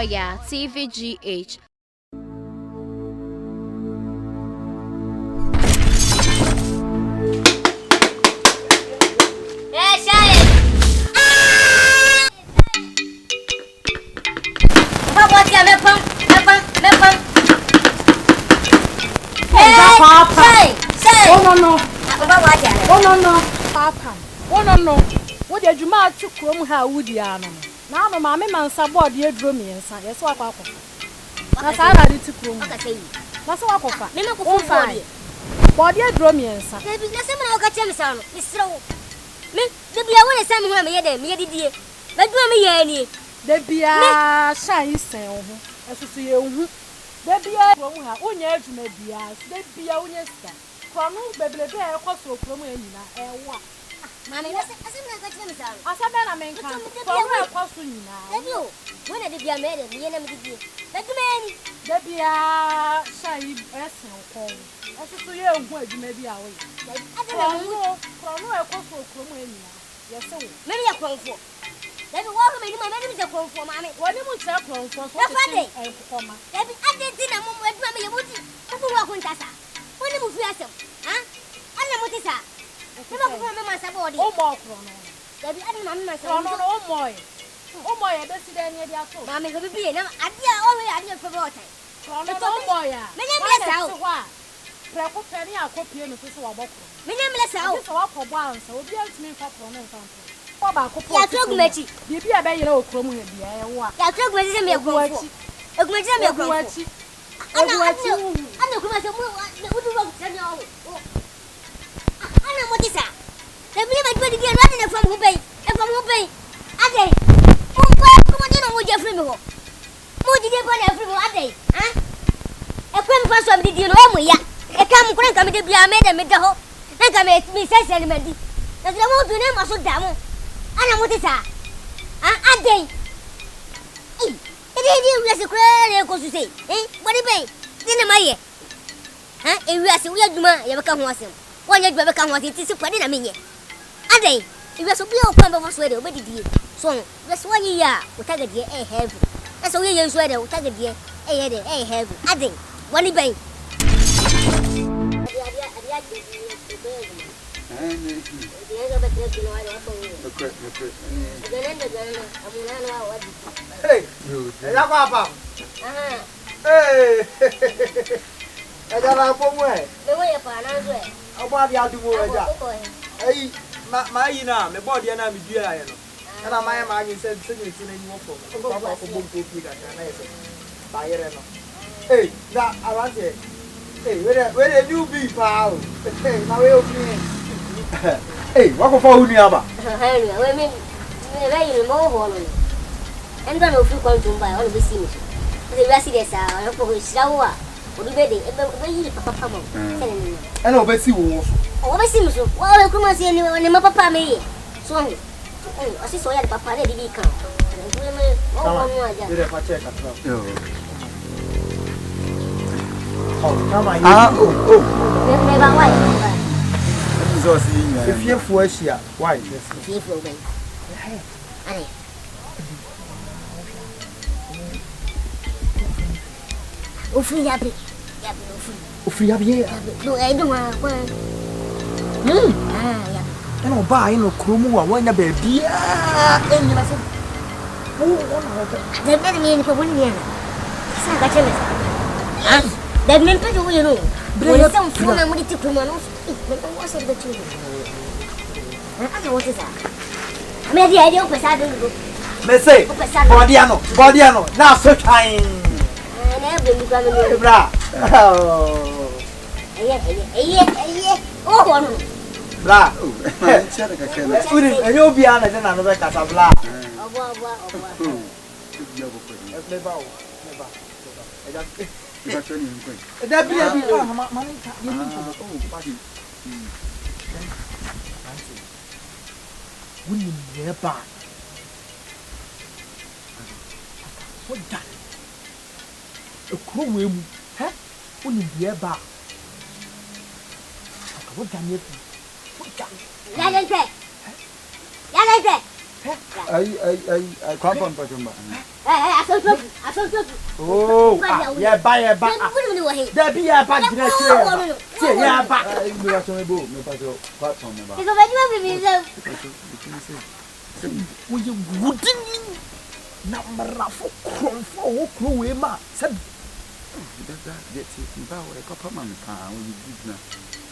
Oyaa Tvgh. Papa. Oh no. What did you mark to Chrome how would you know? Now the mammy man sabot dear drew me and son. Yes, what papa. That's all I did to Chrome. That's what papa. Oh, fine. Body drew me and son. Maybe let's catch him, son. It's slow. Me, the be a one some women, me, dear. But do me any. There be a shy sound. As you see, there be a one year to make the ass. There be a one year. From baby, bear, cost of Romania, and what? Mammy, I said, I mean, cost now. When I did be a maiden, the enemy did. That man, there be a shy essence of home. As you young, where you may be away. I don't know, from no cost of Romania. Yes, so many a crumb for. Then walk me, my name is a crumb for mammy. What you would tell crumb for Sunday and former. I did dinner, Mamma, Mammy, you would walk on Tassa. When you move yourself, huh? I know what is that. You don't remember my body. Oh, more from there. There be any mamma, oh, boy. Oh, boy, I don't see any of your food. Mammy, will be enough. I did always have your forgotten. From the boy, my name is out. Preco Penny, I'll copy him to swab. My name is out for one, so be able to make up from something. I took Metty. You be a baby, no crumb with the air. I took with him a good a good example. I know what you I know what is that. The women going to get running from who pay and from who pay. Ade, come on, with your friend. What did you put every day? A friend first of the Dinoya. A come crank come to be a maid and make the whole. Like I made me say sentiment. That's the one to name was so damn. I know what is that. Ade. It is a crazy cause to say, eh? What do you pay? Dinner my year. If we are so weird, you ever come once him. One year, you ever come once it is a pretty minute. A day, if you are so pure, come over sweater, what did you? So, that's 1 year, we take a dear, a heavy. That's a year sweater, we take a dear, a heavy. A day, one day. Hey, Papa. Hey, I got a phone way. The way upon us, about the other way. Hey, my, you know, my body and I'm here. And my man said, sitting in any for hey, now I want it. Hey, where you be, pal? Hey, my way of me. Hey, what for Uniaba? I mean, very more. And then if you come to buy all the scenes, the residents are for shower. What do they do? Papa, I know, but see, what seems to all Kumasi and my papa may. So, I see Soya Papa, they did come. If you're for Asia, why? Free happy. No, I don't want. I don't buy no Kumawood when the baby. They made me for 1 year. They meant to you know. Bring some food and money to Kumawood. What's the children? I don't know what is that. Maybe I don't pass out the book. Let's say, Bodiano, now so time. Bra. Oh, bra. You'll be honest and another casa bla. A crew, huh? Wouldn't be a bar. What can you do? Yalente. I come from Pajumba. ASANTROFIE. Oh, yeah, buy a bag. There be a bag. Yeah, back. You are so able. Me paso. What from me? It's already we wouldn't number of crumb for Chloema said that gets it in power. A couple of months. We did not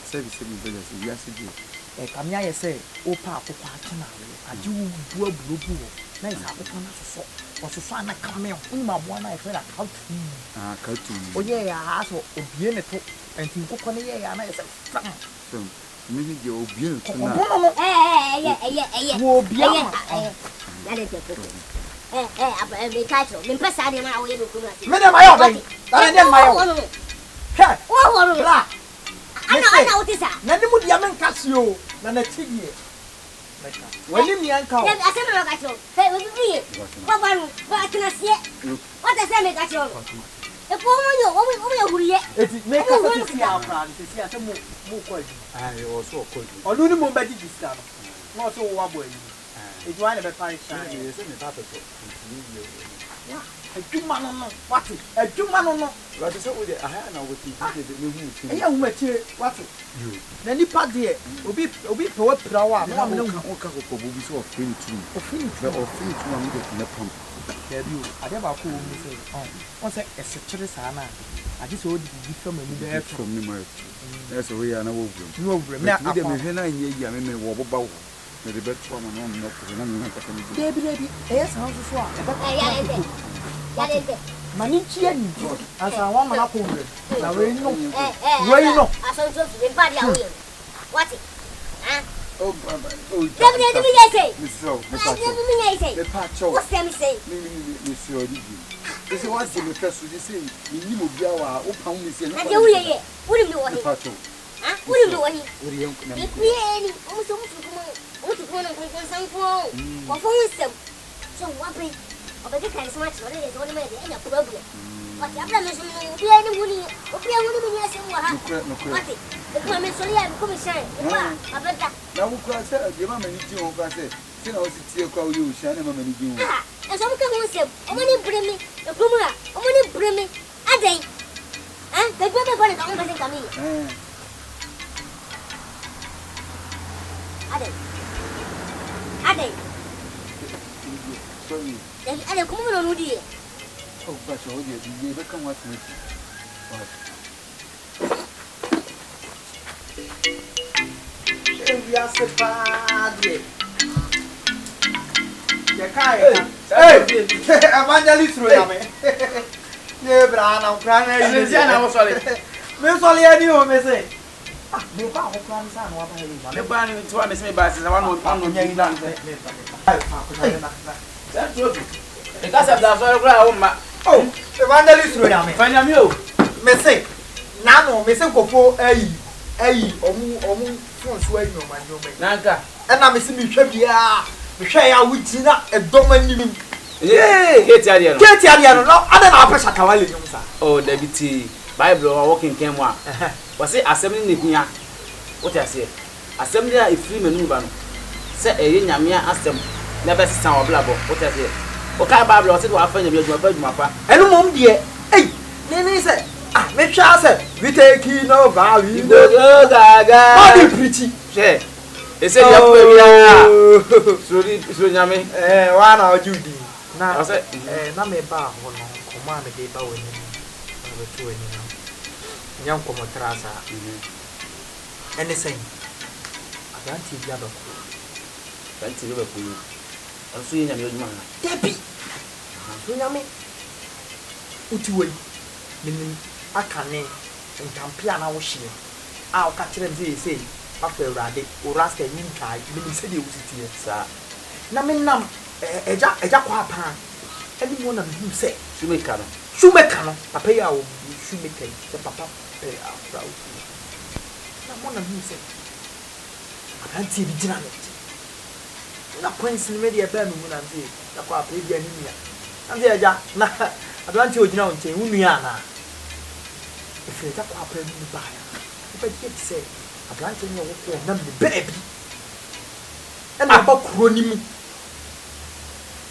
service in the yesterday. a Kamia say, O Papa, I do blue. Nice African so. Was to find a cameo in my one I feel like how to. Oh, yeah, I asked for Obianeto and to cook on the air, and I said, maybe you'll be able to I just hold the from a new from the that's a way I know. No, remember, I mean, what about the bed from an own knock to the baby, yes, how's the swap? Manichi, as I want my apple. Now, we know where you know. What? Oh, this is what the first would say. You will be our open with you. What do you know? What do you know? If we any also want to go and conquer some phone. So what be of a kind of much what is only made any problem. But I'm not mentioning the money. What we are going to be asking what the comment solely and commission. I bet that now we can say, give them any two of us. You know, it's your call you, Shannon, and you. And some come with him. I'm going to bring me the Kumara. I'm going to bring me a day. And the brother going to come in. A day. Sorry. And come on, Woody. Oh, but you never come with me. We are so bad. Hey, evangelist, yeah, Brana, I was sorry. Miss Oyaa, you may say. The bar of plans and what I live. The bar in 2 minutes, by one young land. That's true. It does have that. Oh, evangelist, find you. Messy. Nano, Miss Copo, swearing on my domain. Naka, and I'm missing me. I would see that a domain. Yeah, get Ariano. I don't know pressure Kawali. Oh, Deputy Bible or walking camera. Was it assembling Nia? What I say? Assembly a free maneuver. Set a young asked them, never sound blabber. What I say? Okay, Bible, I said, I'll find your bed, my papa. Hello, mom, dear. Hey, Nene said, make sure I said, we take no value. Oh, pretty. Yeah. They say you have slowly, Yammy. One or Judy. Now, I said, Name Bar, command the paper when you were 2 young Comotrasa. Anything. I don't see the other. Fancy Liverpool. I'm seeing a young man. Debbie. Yammy. Utuway. Meaning, I can't name and Campiana was she. I'll catch them, say. After Raddy, or Rasta Yinkai, you said you was here, sir. Naminam, a jack, anyone of you say, Shoemaker, a pay out, shoemaker, the papa pay out proud. Now, one of you say, I can't see the janet. Not Prince Media Bam when I'm here, the papa pay the anemia. And there, Jack, I don't you know, Uniana. If you're a papa, you buy it. But yet say, I can't tell you what baby. And I'm about crony.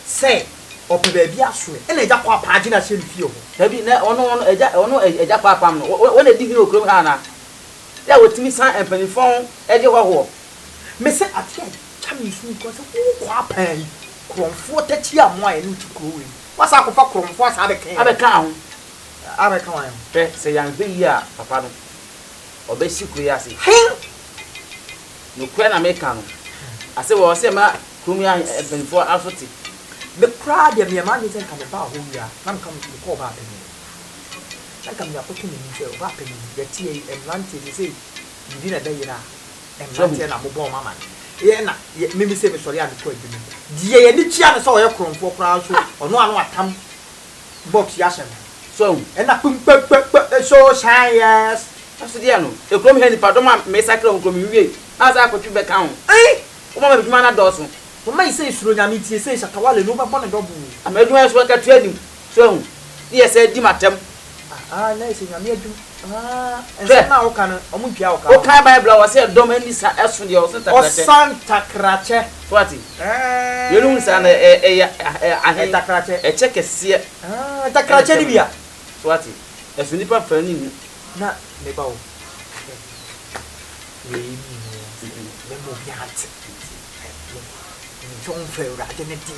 say ope baby aso e na eja kwa paaji na shey fie ho dabi na ono eja papa no wona digi no krom ha na ya wotimi san empanifon eje ho me say atia chami su ko se wo kwa pan kromfo tachi amoa e no tikro we wasa akofa kromfo asa abeka ho abeka wan pe se yan be yi a papa no obesi kru ya se no kwa na meka no ase wo se ma krom ya empanifon afoti the crowd ya me man say kan ba ho ya nam kam ko ba pe na kam ya potu ni nse o ba pe ni ya tie emlante ni say ndi na da yira emlante na bobo mama ye na me say me sori an ko ebi die ye ni tia na so o ye kromfo kra so ono anu atam box ya shen so e na pum so science aso dia no e krom he ni pa do ma me sakra krom wie asa akotwe be ka ho o ma be na do so o mai say suro nyame tie say shakawale no ba bona dobu amedun so ka training so ye say di matem na say nyame adum ense na o kan o mu pia o kan o kan bible wa say dom ani sa eso de o santa krache swati yelun sa na ahe takrache e check se takrache ni bia swati eso nipa fani ni na me ba o we ni me mo biat John Ferra identity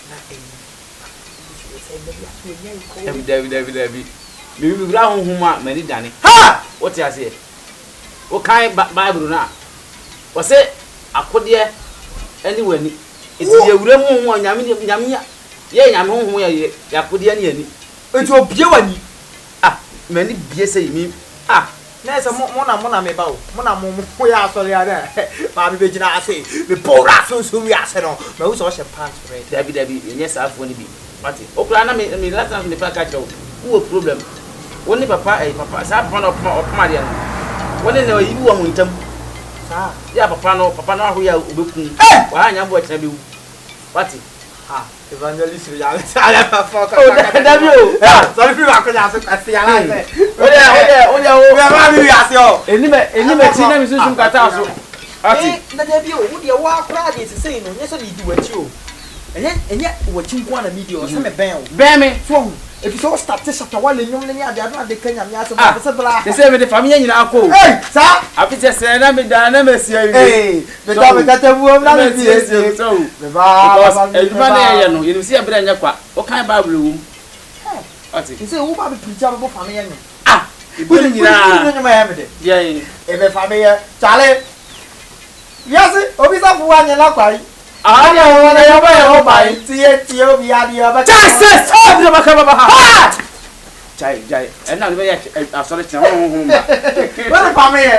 na David me bra honhuma mani dane ha what you say o kai bible na o say akode ani wani enti ye wura mu ho nyame ye nyame honhum ye akode ani ani enti obie wani mani bie say mi na ese mo na me ba o mo na mo ya asori ara ba bi begina ase me pora so wi ase no ma wo so she pants red David yenye sa afo ni bi mate okura na me last time me pa ka chewo wo problem woni papa sa papa no opma dia no woni na yi wo muntam sa ya papa no aho ya obekun wa anya bo cha bewu mate evangelist ya ala papa ka David o sorry fi ma ko ya so kasi ya la se oya we ma bi ya se o eni me ti na mi sunsun kata so ati na David o wo de wa kra de se sei no nye so ni di wachi o enye wachi nko na media o se me ben me so if you start to shut wale nyom le ni ade adu ade kanya mi aso ba se bla they say me the family nyina akọ sa afite se na me da na me sia me da me tata bu na me sia so me ba eduma na ye no you see abira nya kwa o kan bible wo ati you say wo ba be preach abo family nyam ibu nyina nyam ya me de ye e be family chale yes obi sa fu anya la kwai anya wona ya ba tie obi adi ba Jesus obi ba ka ba jai and now we are sorry to What family